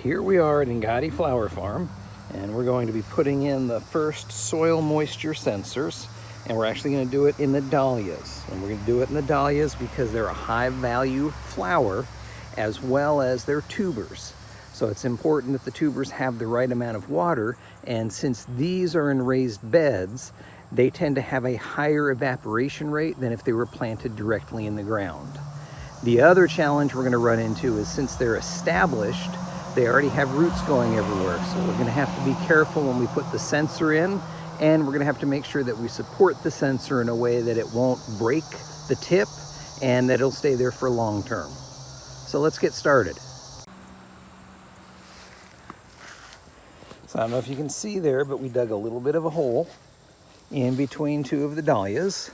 Here we are at Ingadi Flower Farm, and we're going to be putting in the first soil moisture sensors, and we're actually going to do it in the dahlias. And we're going to do it in the dahlias because they're a high value flower as well as their tubers. So it's important that the tubers have the right amount of water, and since these are in raised beds, they tend to have a higher evaporation rate than if they were planted directly in the ground. The other challenge we're going to run into is since they're established, they already have roots going everywhere. So we're going to have to be careful when we put the sensor in, and we're going to have to make sure that we support the sensor in a way that it won't break the tip and that it'll stay there for long term. So let's get started. So I don't know if you can see there, but we dug a little bit of a hole in between two of the dahlias,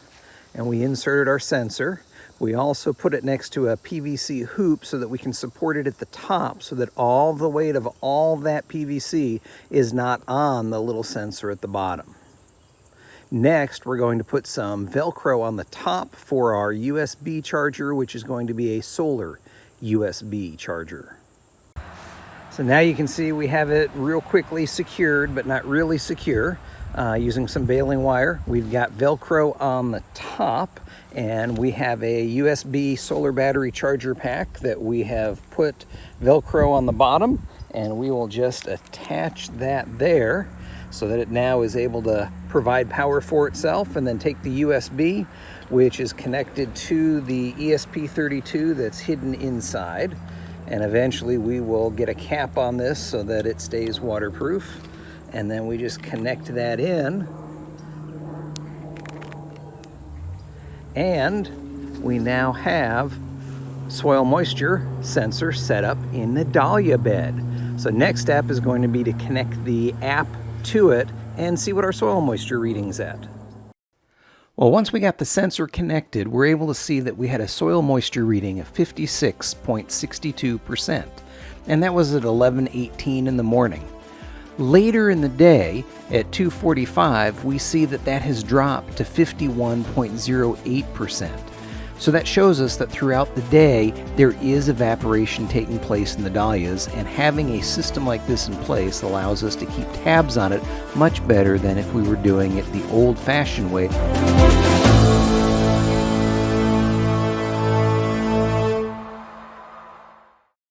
and we inserted our sensor. We also put it next to a PVC hoop so that we can support it at the top so that all the weight of all that PVC is not on the little sensor at the bottom. Next, we're going to put some Velcro on the top for our USB charger, which is going to be a solar USB charger. So now you can see we have it real quickly secured, but not really secure, using some baling wire. We've got Velcro on the top, and we have a USB solar battery charger pack that we have put Velcro on the bottom, and we will just attach that there so that it now is able to provide power for itself, and then take the USB, which is connected to the ESP32 that's hidden inside. And eventually we will get a cap on this so that it stays waterproof. And then we just connect that in. And we now have soil moisture sensor set up in the dahlia bed. So next step is going to be to connect the app to it and see what our soil moisture reading's at. Well, once we got the sensor connected, we're able to see that we had a soil moisture reading of 56.62%, and that was at 11:18 in the morning. Later in the day, at 2:45, we see that that has dropped to 51.08%. So that shows us that throughout the day, there is evaporation taking place in the dahlias, and having a system like this in place allows us to keep tabs on it much better than if we were doing it the old-fashioned way.